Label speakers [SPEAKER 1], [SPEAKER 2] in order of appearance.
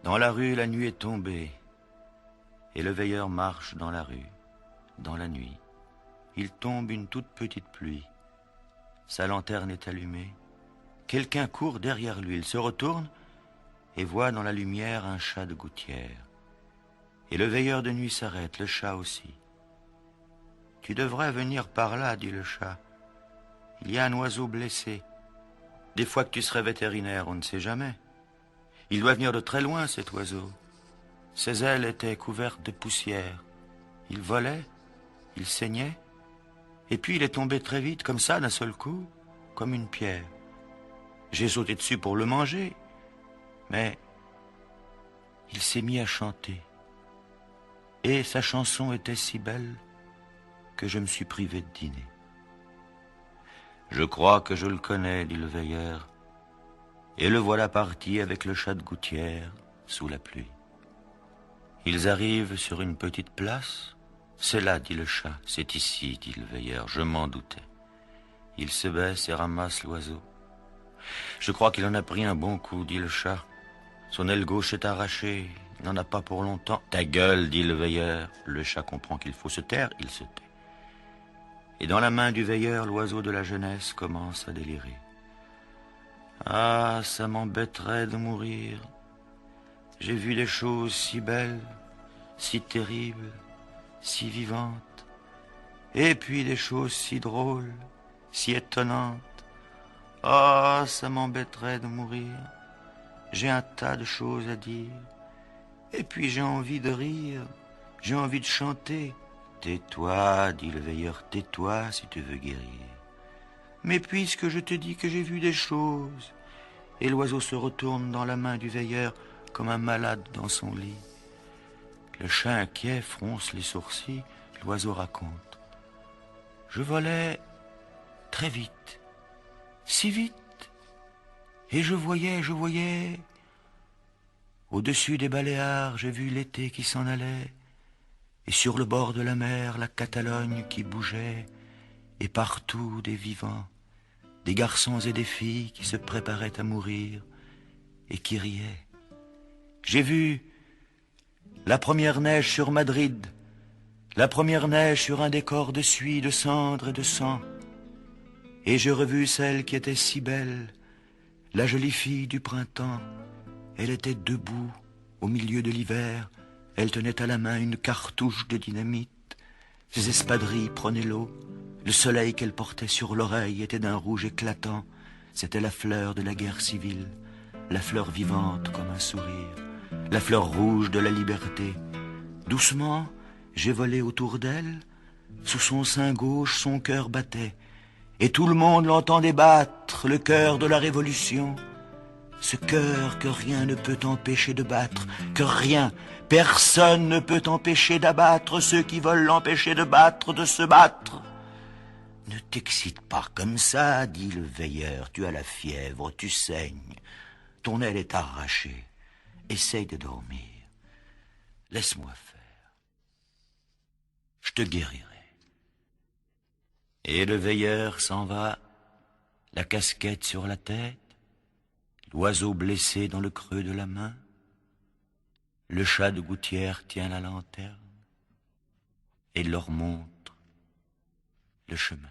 [SPEAKER 1] Dans la rue, la nuit est tombée, et le veilleur marche dans la rue, dans la nuit. Il tombe une toute petite pluie. Sa lanterne est allumée. Quelqu'un court derrière lui. Il se retourne et voit dans la lumière un chat de gouttière. Et le veilleur de nuit s'arrête, le chat aussi. « Tu devrais venir par là, dit le chat. Il y a un oiseau blessé. Des fois que tu serais vétérinaire, on ne sait jamais. Il doit venir de très loin, cet oiseau. Ses ailes étaient couvertes de poussière. Il volait, il saignait, et puis il est tombé très vite, comme ça, d'un seul coup, comme une pierre. J'ai sauté dessus pour le manger, mais il s'est mis à chanter. Et sa chanson était si belle que je me suis privé de dîner. Je crois que je le connais, dit le veilleur, et le voilà parti avec le chat de gouttière sous la pluie. Ils arrivent sur une petite place. C'est là, dit le chat. C'est ici, dit le veilleur. Je m'en doutais. Il se baisse et ramasse l'oiseau. Je crois qu'il en a pris un bon coup, dit le chat. Son aile gauche est arrachée. Il n'en a pas pour longtemps. Ta gueule, dit le veilleur. Le chat comprend qu'il faut se taire. Il se tait. Et dans la main du veilleur, l'oiseau de la jeunesse commence à délirer. Ah, ça m'embêterait de mourir. J'ai vu des choses si belles, si terribles, si vivantes, et puis des choses si drôles, si étonnantes. Ah, ça m'embêterait de mourir. J'ai un tas de choses à dire, et puis j'ai envie de rire, j'ai envie de chanter. Tais-toi, dit le veilleur, tais-toi si tu veux guérir. Mais puisque je te dis que j'ai vu des choses, et l'oiseau se retourne dans la main du veilleur comme un malade dans son lit. Le chat inquiet fronce les sourcils, l'oiseau raconte. Je volais très vite, si vite, et je voyais. Au-dessus des Baléares, j'ai vu l'été qui s'en allait, et sur le bord de la mer, la Catalogne qui bougeait, et partout des vivants, des garçons et des filles qui se préparaient à mourir et qui riaient. J'ai vu la première neige sur Madrid, la première neige sur un décor de suie, de cendres et de sang. Et j'ai revu celle qui était si belle, la jolie fille du printemps. Elle était debout au milieu de l'hiver. Elle tenait à la main une cartouche de dynamite. Ses espadrilles prenaient l'eau. Le soleil qu'elle portait sur l'oreille était d'un rouge éclatant. C'était la fleur de la guerre civile, la fleur vivante comme un sourire, la fleur rouge de la liberté. Doucement, j'ai volé autour d'elle. Sous son sein gauche, son cœur battait. Et tout le monde l'entendait battre, le cœur de la révolution. Ce cœur que rien ne peut empêcher de battre, que rien, personne ne peut empêcher d'abattre ceux qui veulent l'empêcher de battre, de se battre. Ne t'excite pas comme ça, dit le veilleur, tu as la fièvre, tu saignes, ton aile est arrachée, essaye de dormir, laisse-moi faire, je te guérirai. Et le veilleur s'en va, la casquette sur la tête, l'oiseau blessé dans le creux de la main, le chat de gouttière tient la lanterne et leur montre le chemin.